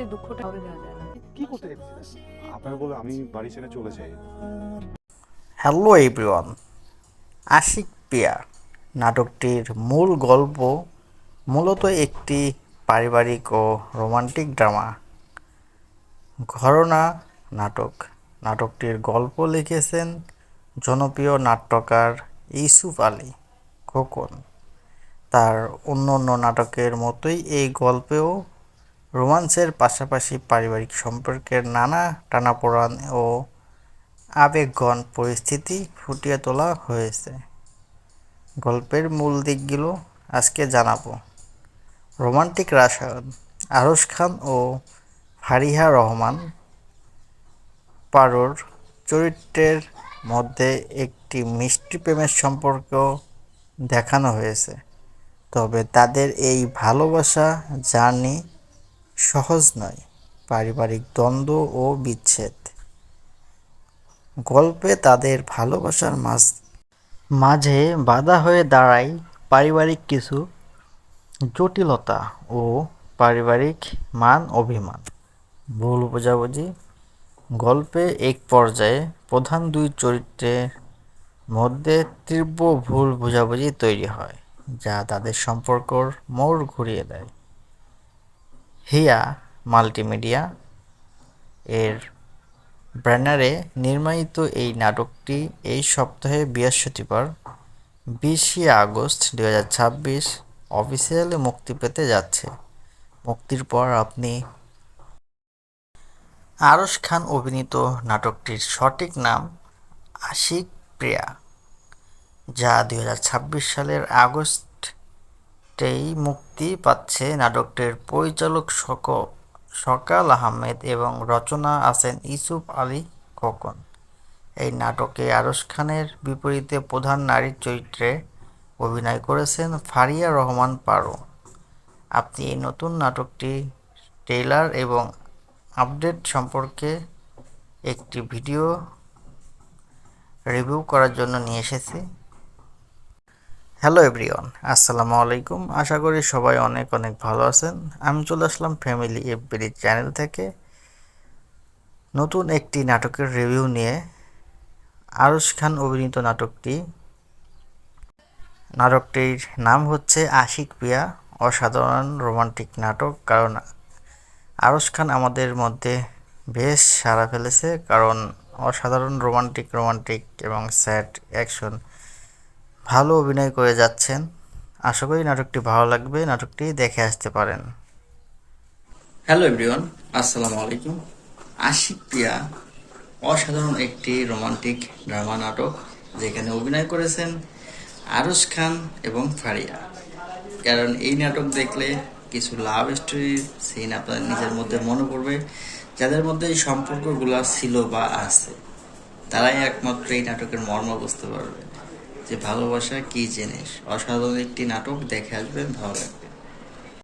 সেই দুঃখটা কাউকে দেওয়া যায় না। কি করতে গেছিলেন? আপনার বলে আমি বাড়ি ছেড়ে চলে যাই। হ্যালো এভরিওয়ান, আশিক পিয়া নাটকটির মূল গল্প মূলত একটি পারিবারিক ও রোমান্টিক ড্রামা ঘরানা নাটক। নাটকটির গল্প লিখেছেন জনপ্রিয় নাট্যকার ইউসুফ আলী খোকন। তার অন্যান্য নাটকের মতোই এই গল্পেও রোমান্সের পাশাপাশি পারিবারিক সম্পর্কের নানা টানাপোড়েন ও আবেগঘন পরিস্থিতি ফুটিয়ে তোলা হয়েছে। গল্পের মূল দিকগুলো আজকে জানাবো। রোমান্টিক রসায়ন। আরশ খান ও ফারিহা রহমান পারোর চরিত্রের মধ্যে একটি মিষ্টি প্রেমের সম্পর্ক দেখানো হয়েছে, তবে তাদের এই ভালোবাসা জার্নি সহজ নয়। পারিবারিক দ্বন্দ্ব ও বিচ্ছেদ। গল্পে তাদের ভালোবাসার মাঝে বাধা হয়ে দাঁড়ায় পারিবারিক কিছু জটিলতা ও পারিবারিক মান অভিমান, ভুল বোঝাবুঝি। গল্পে এক পর্যায়ে প্রধান দুই চরিত্রের মধ্যে তীব্র ভুল বোঝাবুঝি তৈরি হয়, যা তাদের সম্পর্কর মোড় ঘুরিয়ে দেয়। হিয়া মাল্টিমিডিয়া এর ব্যানারে নির্মিত এই নাটকটি এই সপ্তাহে বৃহস্পতিবার 20শে আগস্ট 2026 অফিসিয়ালি মুক্তি পেতে যাচ্ছে। মুক্তির পর আপনি আরশ খান অভিনীত নাটকটির সঠিক নাম আশিক প্রিয়া, যা 2026 সালের আগস্টেই মুক্তি পাচ্ছে। নাটকটির পরিচালক সকাল আহমেদ এবং রচনা আছেন ইউসুফ আলী খোকন। এই নাটকে আরশ খানের বিপরীতে প্রধান নারী চরিত্রে অভিনয় করেছেন ফারিয়া রহমান পারো। আপনি এই নতুন নাটকটি ট্রেইলার এবং আপডেট সম্পর্কে একটি ভিডিও রিভিউ করার জন্য নিয়ে এসেছি। হ্যালো এভরিওয়ান, আসসালামু আলাইকুম। আশা করি সবাই অনেক অনেক ভালো আছেন। আমি চলে আসলাম ফ্যামিলি এফবিডি চ্যানেল থেকে নতুন একটি নাটকের রিভিউ নিয়ে। আরশ খান অভিনীত নাটকটির নাম হচ্ছে আশিক পিয়া। অসাধারণ রোমান্টিক নাটক, কারণ আরশ খান আমাদের মধ্যে বেশ সাড়া ফেলেছে, কারণ অসাধারণ রোমান্টিক এবং স্যাড অ্যাকশন ভালো অভিনয় করে যাচ্ছেন। আশা করি নাটকটি ভালো লাগবে, নাটকটি দেখে আসতে পারেন। হ্যালো এভরিওয়ান, আসসালামু আলাইকুম। আশিক পিয়া অসাধারণ একটি রোমান্টিক ড্রামা নাটক, যেখানে অভিনয় করেছেন আরশ খান এবং ফারিয়া। কারণ এই নাটক দেখলে কিছু লাভ স্টোরির সিন আপনার নিজের মধ্যে মনে পড়বে। যাদের মধ্যে এই সম্পর্কগুলো ছিল বা আছে, তারাই একমাত্র এই নাটকের মর্ম বুঝতে পারবে যে ভালোবাসা কি জিনিস। অসাধারণ একটি নাটক, দেখে আসবেন, ভালো লাগবে।